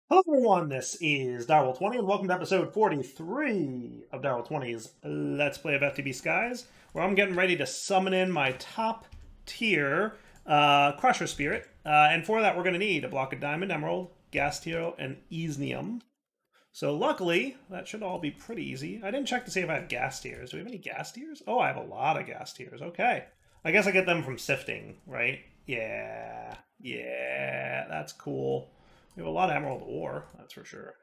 Hello everyone, this is Darwell20 and welcome to episode 43 of Darwell20's Let's Play of FTB Skies, where I'm getting ready to summon in my top tier Crusher Spirit. And for that we're going to need a block of Diamond, Emerald, Gastio, and Easnium. So luckily, that should all be pretty easy. I didn't check to see if I have gas tiers. Do we have any gas tiers? Oh, I have a lot of gas tiers. Okay. I guess I get them from sifting, right? Yeah, that's cool. We have a lot of emerald ore, that's for sure.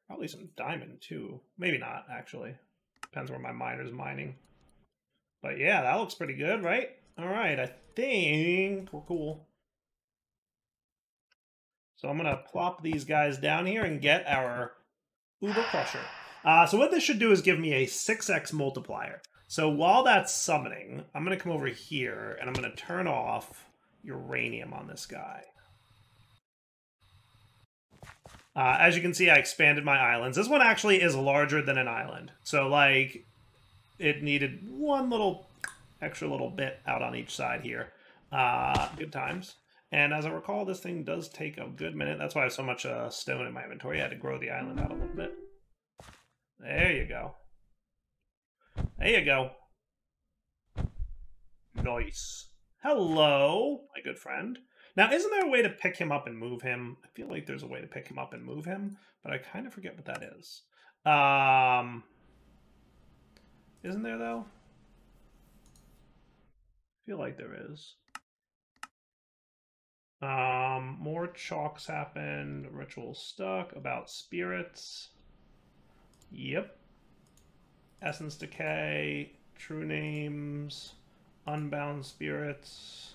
Probably some diamond, too. Maybe not, actually. Depends where my miner's mining. But yeah, that looks pretty good, right? Alright, I think we're cool. So I'm going to plop these guys down here and get our Uber Crusher. So what this should do is give me a 6x multiplier. So while that's summoning, I'm going to come over here and I'm going to turn off uranium on this guy. As you can see, I expanded my islands. This one actually is larger than an island. So, like, it needed one extra little bit out on each side here. Good times. And as I recall, this thing does take a good minute. That's why I have so much stone in my inventory. I had to grow the island out a little bit. There you go. There you go. Nice. Hello, my good friend. Now, isn't there a way to pick him up and move him? I feel like there's a way to pick him up and move him, but I kind of forget what that is. Isn't there, though? I feel like there is. More chalks happened. Ritual stuck. About spirits. Yep. Essence decay. True names. Unbound spirits.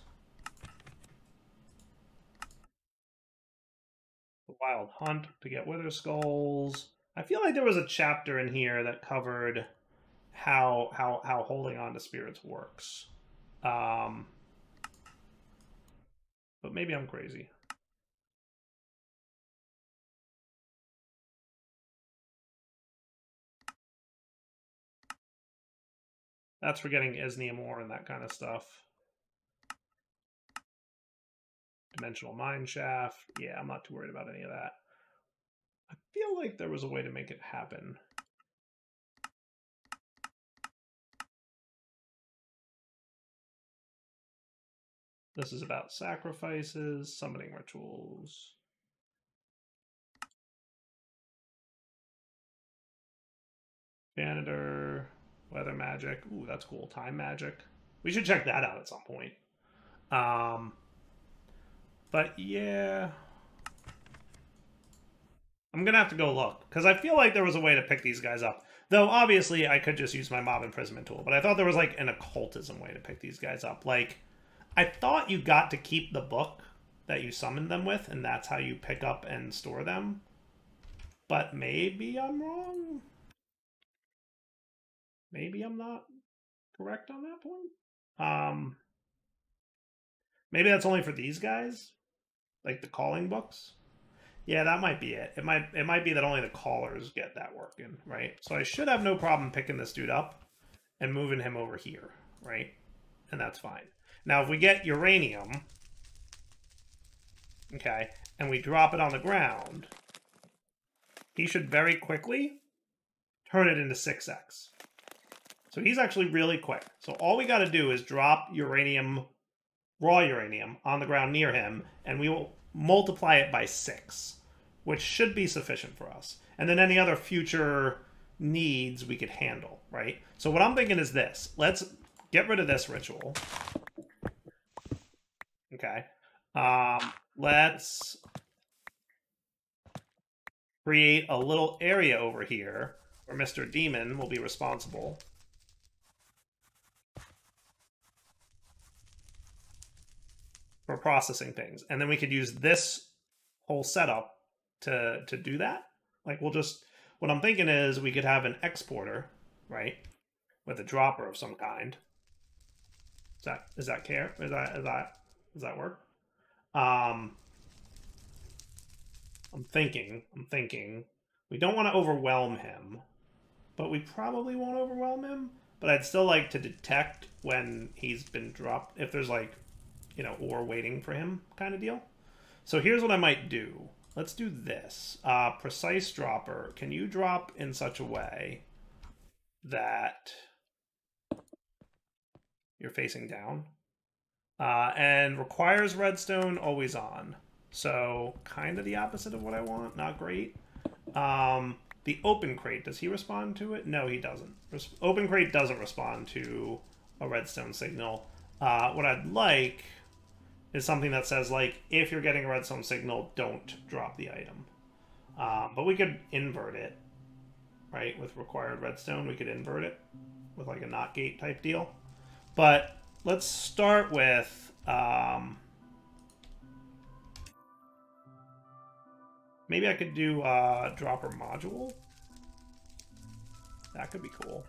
Wild hunt to get wither skulls. I feel like there was a chapter in here that covered how holding on to spirits works. But maybe I'm crazy. That's for getting Isnium ore and that kind of stuff. Dimensional mine shaft. Yeah, I'm not too worried about any of that. I feel like there was a way to make it happen. This is about sacrifices, summoning rituals. Janitor, weather magic. Ooh, that's cool. Time magic. We should check that out at some point. But yeah, I'm going to have to go look, because I feel like there was a way to pick these guys up. Though, obviously, I could just use my mob imprisonment tool, but I thought there was, like, an occultism way to pick these guys up. Like, I thought you got to keep the book that you summoned them with, and that's how you pick up and store them. But maybe I'm wrong. Maybe I'm not correct on that point. Maybe that's only for these guys? Like the calling books? Yeah, that might be it. It might be that only the callers get that working, right? So I should have no problem picking this dude up and moving him over here, right? And that's fine. Now, if we get uranium, okay, and we drop it on the ground, he should very quickly turn it into 6x. So he's actually really quick. So all we got to do is drop uranium, raw uranium, on the ground near him, and we will multiply it by 6, which should be sufficient for us. And then any other future needs we could handle, right? So what I'm thinking is this. Let's get rid of this ritual. Okay. Let's create a little area over here where Mr. Demon will be responsible. For processing things. And then we could use this whole setup to do that. Like, we'll just, what I'm thinking is we could have an exporter, right? With a dropper of some kind. Does that work? I'm thinking we don't want to overwhelm him, but we probably won't overwhelm him. But I'd still like to detect when he's been dropped, if there's like, you know, ore waiting for him kind of deal. So here's what I might do. let's do this. Precise dropper. Can you drop in such a way that you're facing down? And requires redstone always on. So kind of the opposite of what I want. Not great. The open crate, does he respond to it? No, he doesn't. Open crate doesn't respond to a redstone signal. What I'd like is something that says, like, if you're getting a redstone signal, don't drop the item. But we could invert it, right? With required redstone, we could invert it with, like, a not gate type deal. But let's start with... maybe I could do dropper module. That could be cool.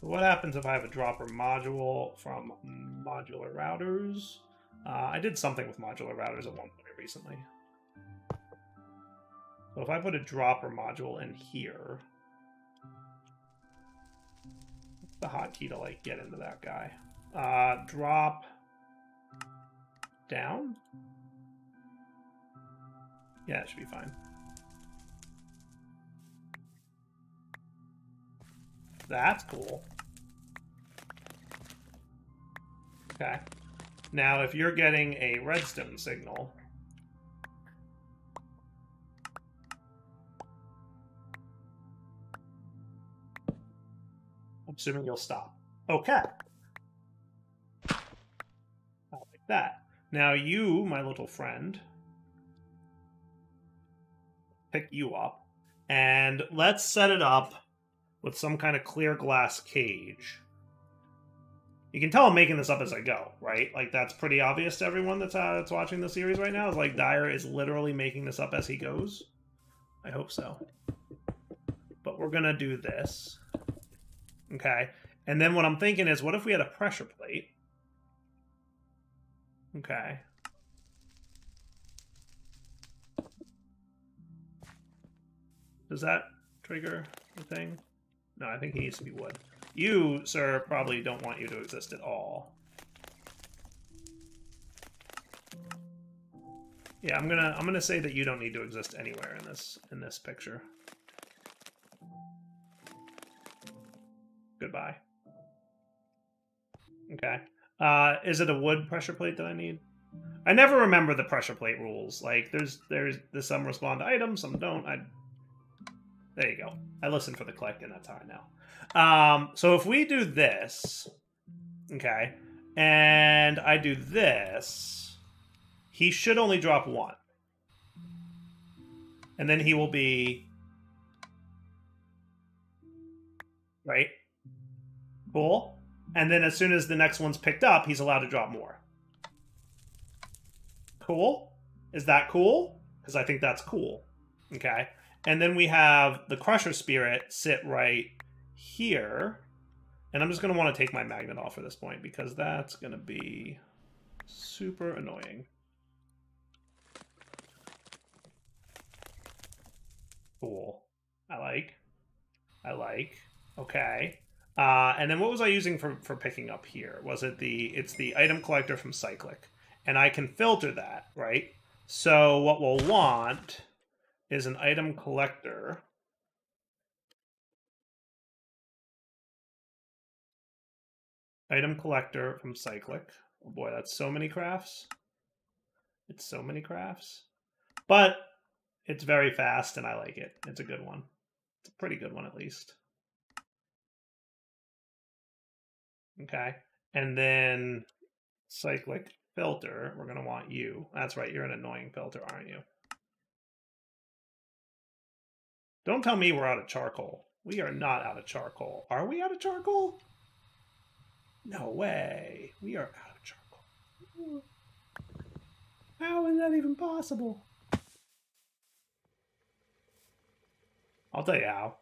What happens if I have a dropper module from modular routers? I did something with modular routers at one point recently. So if I put a dropper module in here, what's the hotkey to, like, get into that guy? Drop down? Yeah, it should be fine. That's cool. Okay. Now, if you're getting a redstone signal, I'm assuming you'll stop. Okay. I like that. Now you, my little friend, pick you up, and let's set it up with some kind of clear glass cage. You can tell I'm making this up as I go, right? Like, that's pretty obvious to everyone that's watching the series right now. Is like, Dyer is literally making this up as he goes. I hope so. But we're gonna do this. Okay. And then what I'm thinking is, what if we had a pressure plate? Okay. Does that trigger the thing? No, I think he needs to be wood. You, sir, probably don't want you to exist at all. Yeah, I'm gonna say that you don't need to exist anywhere in this picture. Goodbye. Okay. Is it a wood pressure plate that I need? I never remember the pressure plate rules. Like, there's some respond to items, some don't. There you go. I listened for the click, and that's how I know. So if we do this, okay, and I do this, he should only drop one. And then he will be... right? Cool. And then as soon as the next one's picked up, he's allowed to drop more. Cool. Is that cool? Because I think that's cool. Okay. And then we have the Crusher Spirit sit right here. And I'm just going to want to take my magnet off at this point, because that's going to be super annoying. Cool. I like. Okay. And then what was I using for picking up here? Was it it's the item collector from Cyclic. And I can filter that, right? So what we'll want is an item collector. Item collector from Cyclic. Oh boy, that's so many crafts. It's so many crafts. But it's very fast and I like it. It's a good one. It's a pretty good one, at least. Okay. And then Cyclic filter, we're going to want you. That's right, you're an annoying filter, aren't you? Don't tell me we're out of charcoal. We are not out of charcoal. Are we out of charcoal? No way. We are out of charcoal. How is that even possible? I'll tell you how.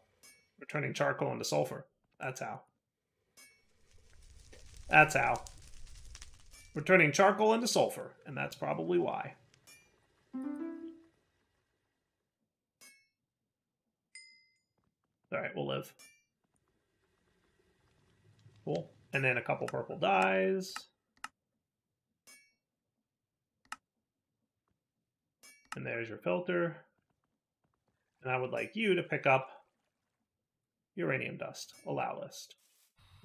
We're turning charcoal into sulfur. That's how. That's how. We're turning charcoal into sulfur, and that's probably why. Alright, we'll live. Cool. And then a couple purple dyes. And there's your filter. And I would like you to pick up uranium dust, allow list.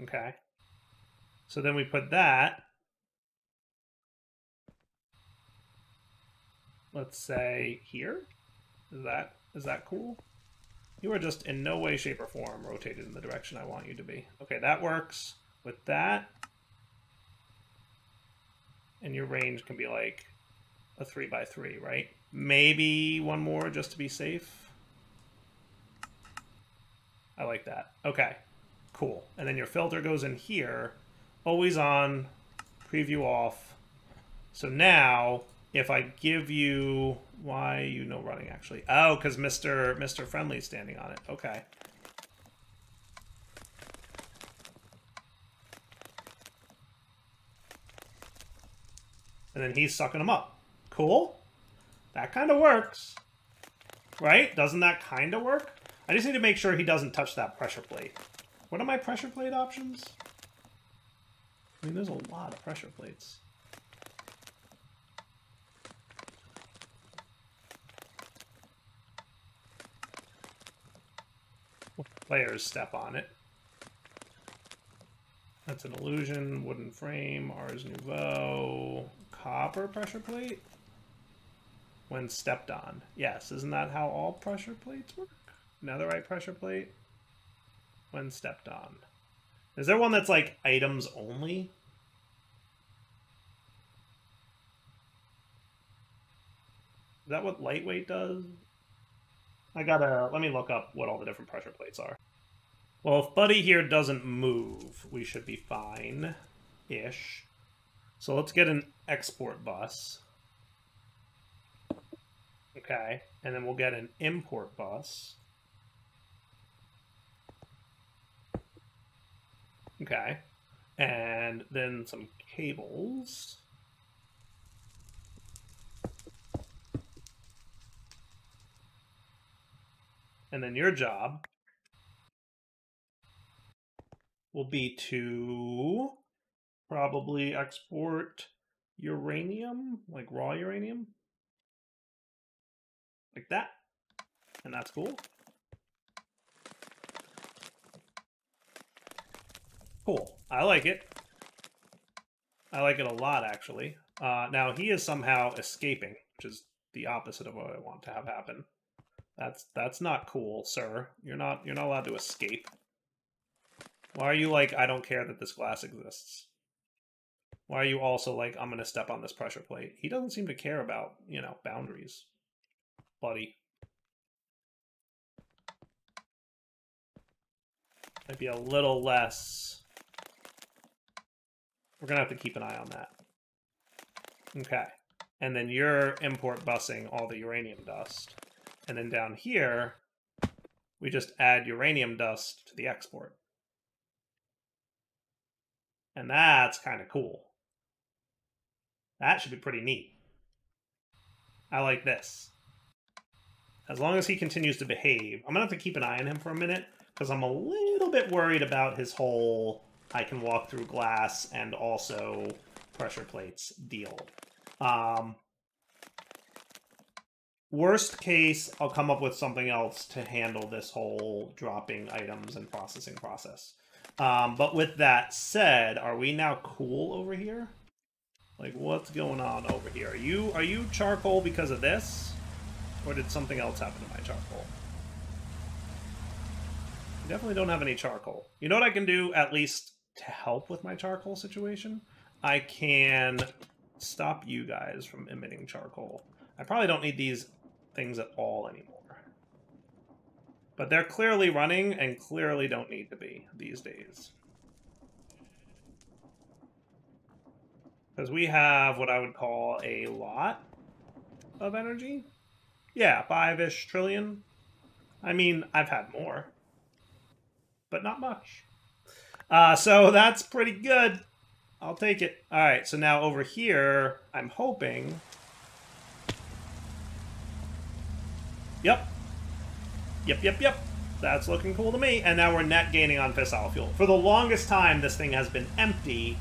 Okay. So then we put that, let's say here. Is that cool? You are just in no way, shape, or form rotated in the direction I want you to be. Okay, that works with that. And your range can be like a 3x3, right? Maybe one more just to be safe. I like that. Okay, cool. And then your filter goes in here, always on, preview off. So now, if I give you, why are you no running actually? Oh, because Mr. Friendly's standing on it. Okay. And then he's sucking them up. Cool. That kind of works. Right? Doesn't that kind of work? I just need to make sure he doesn't touch that pressure plate. What are my pressure plate options? I mean, there's a lot of pressure plates. Players step on it. That's an illusion, wooden frame, Ars Nouveau, copper pressure plate. When stepped on. Yes, isn't that how all pressure plates work? Netherite pressure plate. When stepped on. Is there one that's like items only? Is that what lightweight does? Let me look up what all the different pressure plates are. Well, if Buddy here doesn't move, we should be fine-ish. So let's get an export bus. Okay, and then we'll get an import bus. Okay, and then some cables. And then your job will be to probably export uranium, like raw uranium. Like that. And that's cool. Cool. I like it. I like it a lot, actually. Now, he is somehow escaping, which is the opposite of what I want to have happen. That's not cool, sir. You're not allowed to escape. Why are you like, I don't care that this glass exists? Why are you also like, I'm going to step on this pressure plate? He doesn't seem to care about, you know, boundaries. Buddy. Might be a little less. We're going to have to keep an eye on that. Okay. And then you're import busing all the uranium dust. And then down here, we just add uranium dust to the export. And that's kind of cool. That should be pretty neat. I like this. As long as he continues to behave. I'm going to have to keep an eye on him for a minute, because I'm a little bit worried about his whole I can walk through glass and also pressure plates deal. Worst case, I'll come up with something else to handle this whole dropping items and processing process. But with that said, are we now cool over here? Like, what's going on over here? Are you charcoal because of this? Or did something else happen to my charcoal? I definitely don't have any charcoal. You know what I can do, at least to help with my charcoal situation? I can stop you guys from emitting charcoal. I probably don't need these things at all anymore. But they're clearly running and clearly don't need to be these days. Because we have what I would call a lot of energy. Yeah, 5-ish trillion. I mean, I've had more. But not much. So that's pretty good. I'll take it. Alright, so now over here, I'm hoping... Yep. Yep. That's looking cool to me. And now we're net gaining on fissile fuel. For the longest time, this thing has been empty,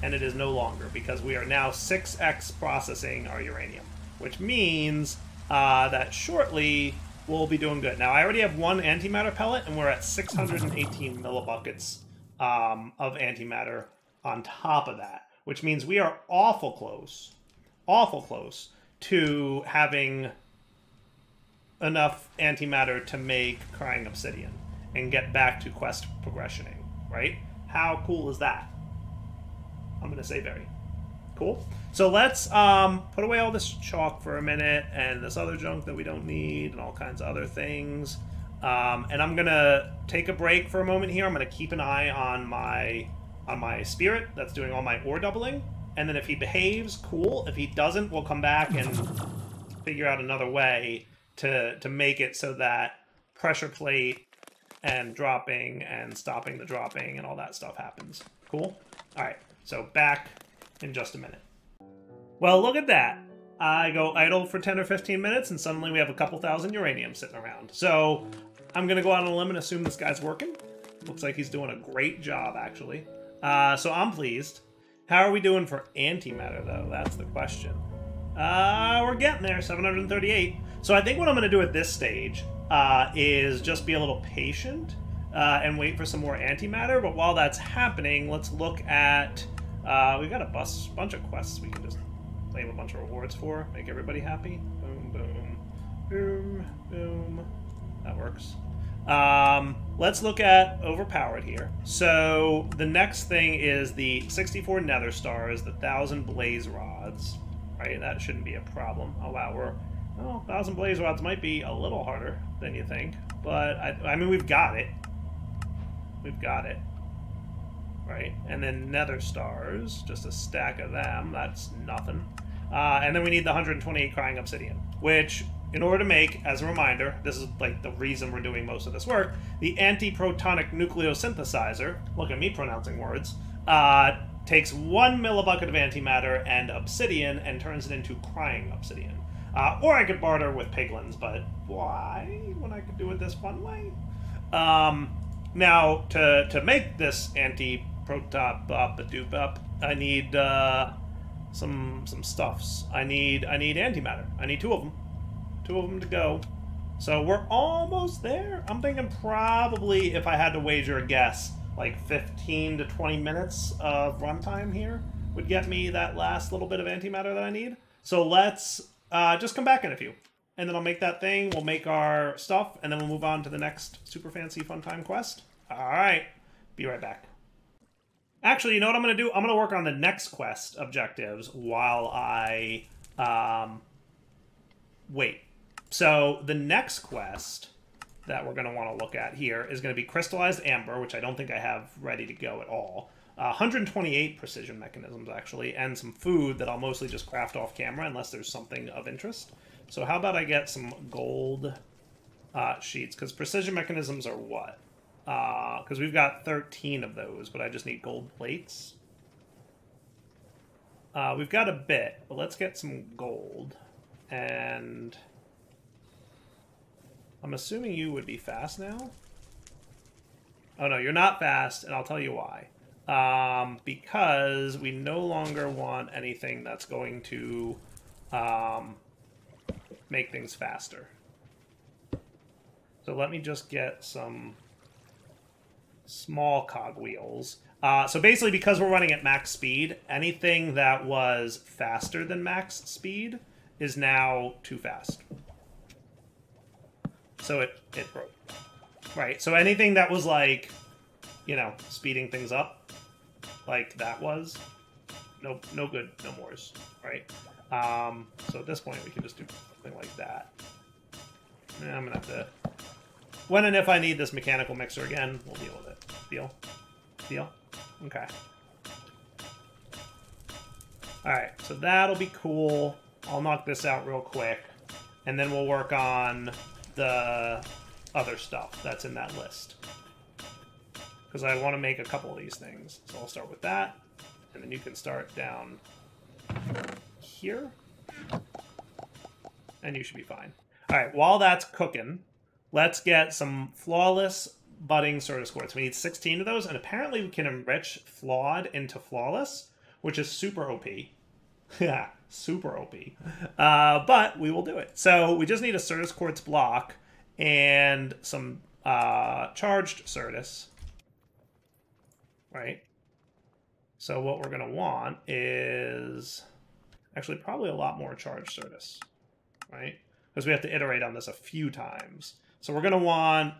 and it is no longer, because we are now 6x processing our uranium, which means that shortly we'll be doing good. Now, I already have one antimatter pellet, and we're at 618 millibuckets of antimatter on top of that, which means we are awful close to having enough antimatter to make crying obsidian and get back to quest progressioning, right? How cool is that? I'm going to say very cool. So let's put away all this chalk for a minute and this other junk that we don't need and all kinds of other things. And I'm going to take a break for a moment here. I'm going to keep an eye on my spirit that's doing all my ore doubling. And then if he behaves, cool. If he doesn't, we'll come back and figure out another way to make it so that pressure plate and dropping and stopping the dropping and all that stuff happens. Cool? All right. So back in just a minute. Well, look at that. I go idle for 10 or 15 minutes, and suddenly we have a couple thousand uranium sitting around. So I'm going to go out on a limb and assume this guy's working. Looks like he's doing a great job, actually. So I'm pleased. How are we doing for antimatter, though? That's the question. We're getting there, 738. So I think what I'm going to do at this stage is just be a little patient and wait for some more antimatter. But while that's happening, let's look at... we've got a bunch of quests we can just claim a bunch of rewards for. Make everybody happy. Boom, boom, boom, boom. That works. Let's look at overpowered here. So the next thing is the 64 nether stars, the 1,000 blaze rods. Right, that shouldn't be a problem. Oh wow, 1,000 blaze rods might be a little harder than you think, but I mean we've got it. We've got it. Right, and then nether stars, just a stack of them. That's nothing. And then we need the 128 crying obsidian, which, in order to make, as a reminder, this is like the reason we're doing most of this work, the antiprotonic nucleosynthesizer, look at me pronouncing words, takes 1 millibucket of antimatter and obsidian and turns it into crying obsidian. Or I could barter with piglins, but why when I could do it this fun way? Now, to make this anti-protop-up-a-doop-up, I need some stuffs. I need antimatter. I need 2 of them. 2 of them to go. So we're almost there. I'm thinking probably, if I had to wager a guess, like 15 to 20 minutes of runtime here would get me that last little bit of antimatter that I need. So let's just come back in a few. And then I'll make that thing, we'll make our stuff, and then we'll move on to the next super fancy fun time quest. Alright, be right back. Actually, you know what I'm going to do? I'm going to work on the next quest objectives while I wait. So the next quest that we're going to want to look at here is going to be crystallized amber, which I don't think I have ready to go at all. 128 precision mechanisms, actually, and some food that I'll mostly just craft off camera unless there's something of interest. So how about I get some gold sheets? Because precision mechanisms are what? Because we've got 13 of those, but I just need gold plates. We've got a bit, but let's get some gold. And I'm assuming you would be fast now? Oh no, you're not fast, and I'll tell you why. Because we no longer want anything that's going to make things faster. So let me just get some small cogwheels. So basically, because we're running at max speed, anything that was faster than max speed is now too fast. So it broke. Right, so anything that was like, you know, speeding things up, like that was, no good, no mores, right? So at this point, we can just do something like that. And I'm gonna have to, when and if I need this mechanical mixer again, we'll deal with it. Deal? Deal? Okay. Alright, so that'll be cool. I'll knock this out real quick, and then we'll work on the other stuff that's in that list. Because I want to make a couple of these things. So I'll start with that, and then you can start down here, and you should be fine. Alright, while that's cooking, let's get some flawless budding Certus quartz. We need 16 of those, and apparently we can enrich flawed into flawless, which is super OP. Yeah, super OP. But we will do it. So we just need a Certus quartz block and some charged Certus. Right? So what we're going to want is actually probably a lot more charged Certus. Right? Because we have to iterate on this a few times. So we're going to want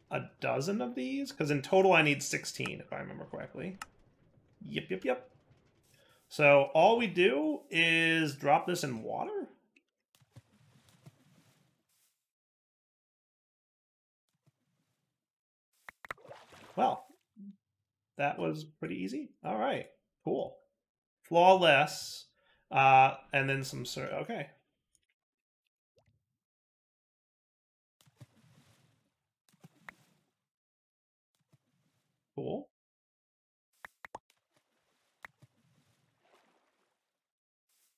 a dozen of these, because in total I need 16, if I remember correctly. Yep. So all we do is drop this in water. Well, that was pretty easy. All right, cool. Flawless, and then some, okay. Cool.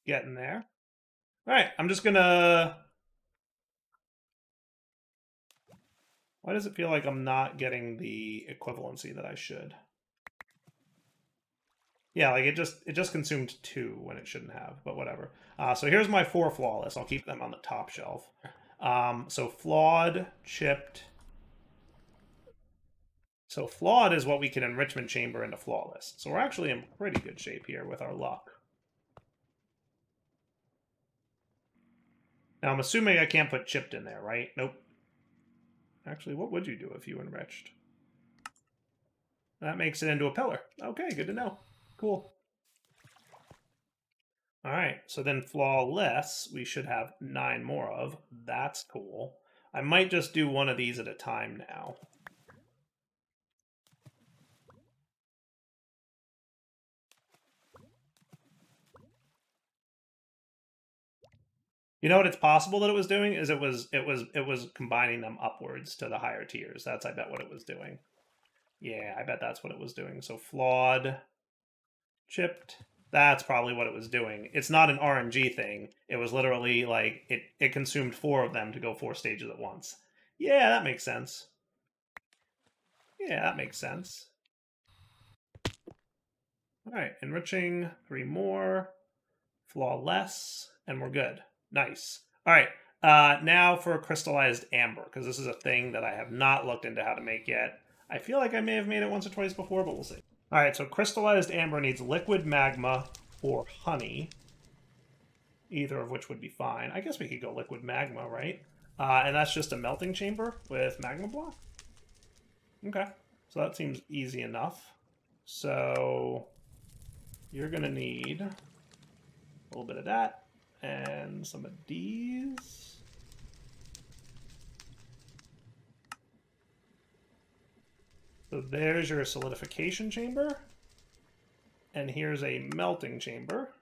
Getting there. All right, I'm just gonna... Why does it feel like I'm not getting the equivalency that I should? Yeah, like it just consumed 2 when it shouldn't have, but whatever. So here's my 4 flawless. I'll keep them on the top shelf. So flawed, chipped. So flawed is what we can enrichment chamber into flawless. So we're actually in pretty good shape here with our luck. Now I'm assuming I can't put chipped in there, right? Nope. Actually, what would you do if you enriched? That makes it into a pillar. Okay, good to know. Cool. All right, so then flawless, we should have 9 more of. That's cool. I might just do one of these at a time now. You know what it's possible that it was doing is it was combining them upwards to the higher tiers. That's I bet what it was doing. Yeah, I bet that's what it was doing. So flawed, chipped. That's probably what it was doing. It's not an RNG thing. It was literally like it consumed 4 of them to go 4 stages at once. Yeah, that makes sense. Yeah, that makes sense. All right, enriching 3 more, flawless, and we're good. Nice. All right, now for crystallized amber, because this is a thing that I have not looked into how to make yet. I feel like I may have made it once or twice before, but we'll see. All right, so crystallized amber needs liquid magma or honey, either of which would be fine. I guess we could go liquid magma, right? And that's just a melting chamber with magma block. Okay, so that seems easy enough. So you're going to need a little bit of that and some of these. So there's your solidification chamber. And here's a melting chamber.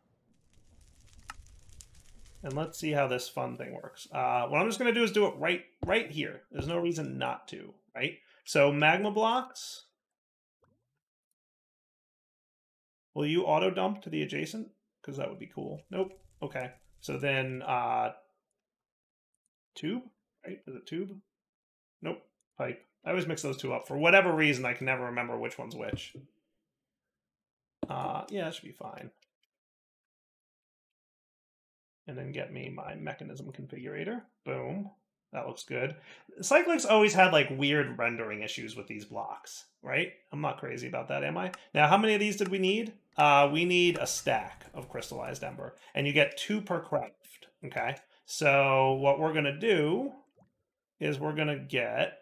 And let's see how this fun thing works. What I'm just going to do is do it right here. There's no reason not to, right? So magma blocks. Will you auto dump to the adjacent? Because that would be cool. Nope. Okay. So then tube, right? Is it tube? Nope. Pipe. I always mix those two up. For whatever reason, I can never remember which one's which. Yeah, that should be fine. And then get me my mechanism configurator. Boom. That looks good. Cyclics always had like weird rendering issues with these blocks, right? I'm not crazy about that, am I? Now, how many of these did we need? We need a stack of crystallized ember, and you get 2 per craft, okay? So what we're going to do is we're going to get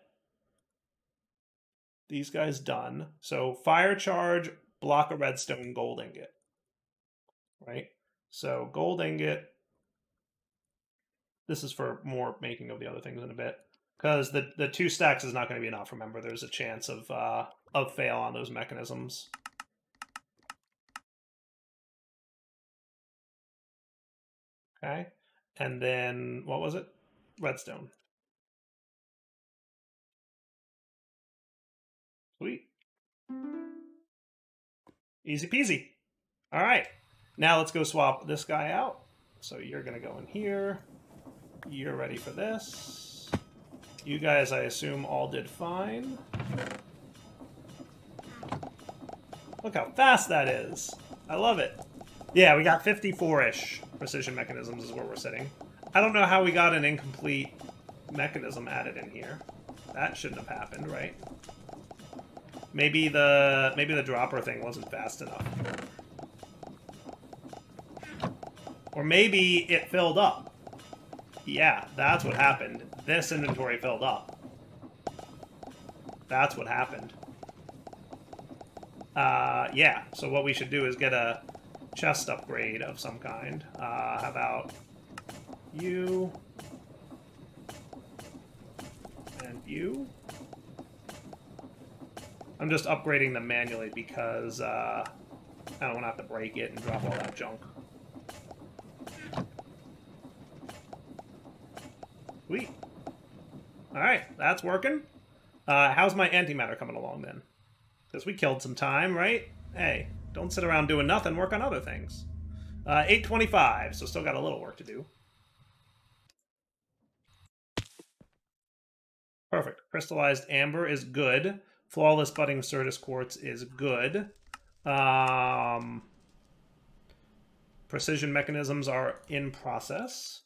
these guys done. So fire charge, block of redstone, gold ingot, right? So gold ingot. This is for more making of the other things in a bit, because the 2 stacks is not going to be enough. Remember, there's a chance of fail on those mechanisms. Okay, and then what was it? Redstone. Sweet. Easy peasy. All right, now let's go swap this guy out. So you're going to go in here. You're ready for this. You guys, I assume, all did fine. Look how fast that is. I love it. Yeah, we got 54-ish precision mechanisms is where we're sitting. I don't know how we got an incomplete mechanism added in here. That shouldn't have happened, right? Maybe the dropper thing wasn't fast enough. Or maybe it filled up. Yeah, that's what happened. This inventory filled up. That's what happened. Yeah, so what we should do is get a chest upgrade of some kind. How about you? And you? I'm just upgrading them manually because I don't want to have to break it and drop all that junk. Sweet. Alright, that's working. How's my antimatter coming along then? Because we killed some time, right? Hey, don't sit around doing nothing, work on other things. 825, so still got a little work to do. Perfect. Crystallized amber is good. Flawless budding Certus quartz is good. Precision mechanisms are in process.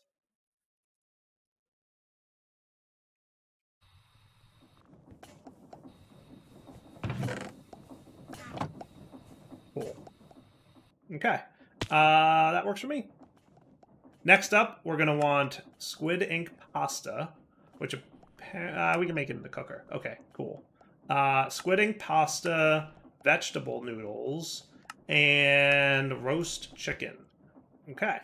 Cool. Okay. That works for me. Next up, we're going to want squid ink pasta, which we can make it in the cooker. Okay, cool. Squid ink pasta, vegetable noodles, and roast chicken. Okay.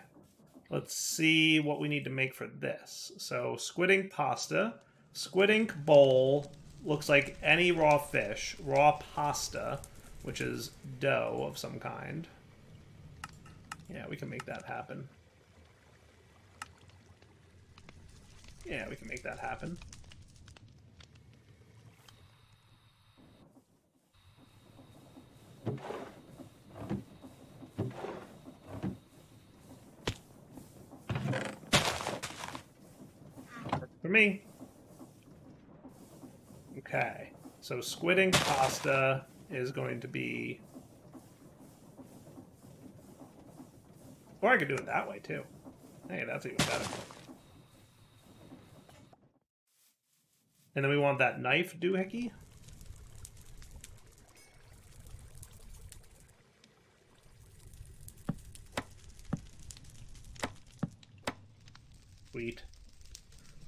Let's see what we need to make for this. So, squid ink pasta, squid ink bowl, looks like any raw fish, raw pasta, which is dough of some kind. Yeah, we can make that happen. Yeah, we can make that happen. Works for me. Okay, so squid ink pasta is going to be... Or I could do it that way, too. Hey, that's even better. And then we want that knife doohickey. Sweet.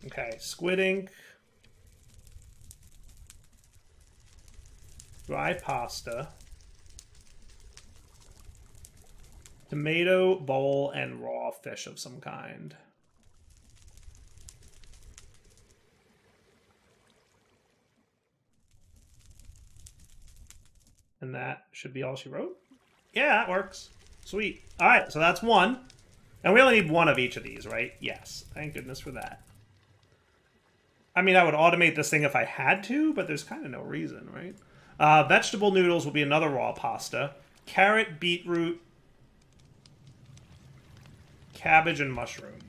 Okay, squid ink. Dry pasta. Tomato bowl and raw fish of some kind. And that should be all she wrote. Yeah, that works. Sweet. All right, so that's one. And we only need one of each of these, right? Yes. Thank goodness for that. I mean, I would automate this thing if I had to, but there's kind of no reason, right? Vegetable noodles will be another raw pasta. Carrot, beetroot, cabbage, and mushroom.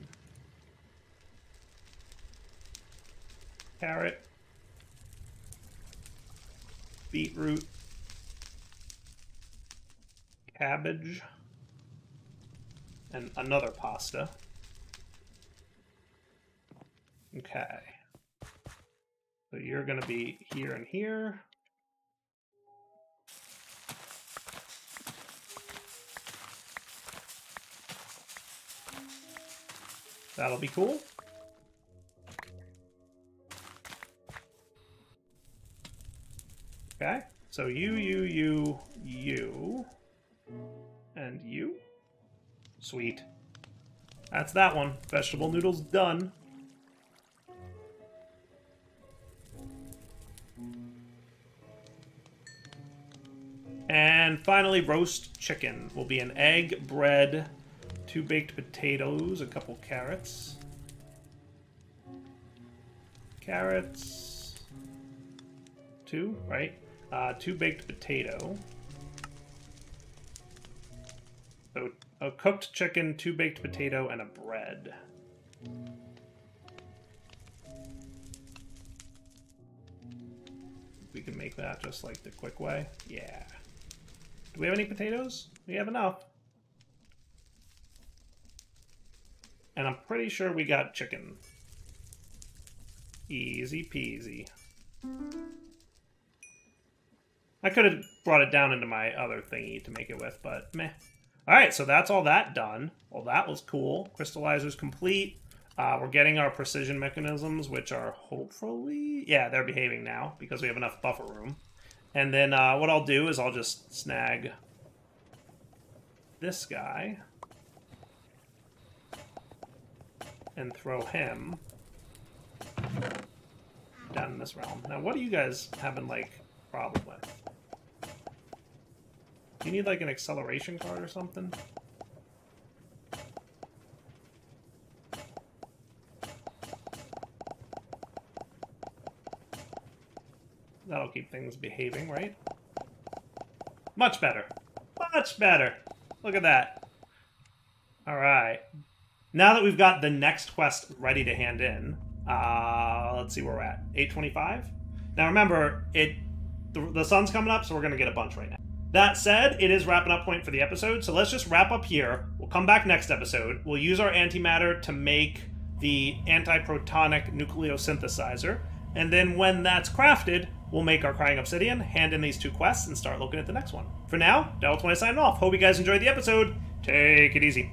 Carrot, beetroot, cabbage, and another pasta. Okay. So you're going to be here and here. That'll be cool. Okay, so you, and you. Sweet. That's that one. Vegetable noodles done. And finally, roast chicken will be an egg, bread, 2 baked potatoes, a couple carrots. Carrots. 2, right? 2 baked potato. So a cooked chicken, 2 baked potato, and a bread. we can make that just like the quick way. Yeah. Do we have any potatoes? We have enough. And I'm pretty sure we got chicken. Easy peasy. I could have brought it down into my other thingy to make it with, but meh. Alright, so that's all that done. Well, that was cool. Crystallizer's complete. We're getting our precision mechanisms, which are hopefully... Yeah, they're behaving now, because we have enough buffer room. And then what I'll do is I'll just snag this guy and throw him down in this realm. Now, what do you guys having, like, problem with? Do you need, like, an acceleration card or something? That'll keep things behaving, right? Much better. Much better. Look at that. Alright. Now that we've got the next quest ready to hand in, let's see where we're at. 825? Now remember, the sun's coming up, so we're going to get a bunch right now. That said, it is wrapping up point for the episode, so let's just wrap up here. We'll come back next episode. We'll use our antimatter to make the antiprotonic nucleosynthesizer, and then when that's crafted, we'll make our Crying Obsidian, hand in these 2 quests, and start looking at the next one. For now, Ep43 signing off. Hope you guys enjoyed the episode. Take it easy.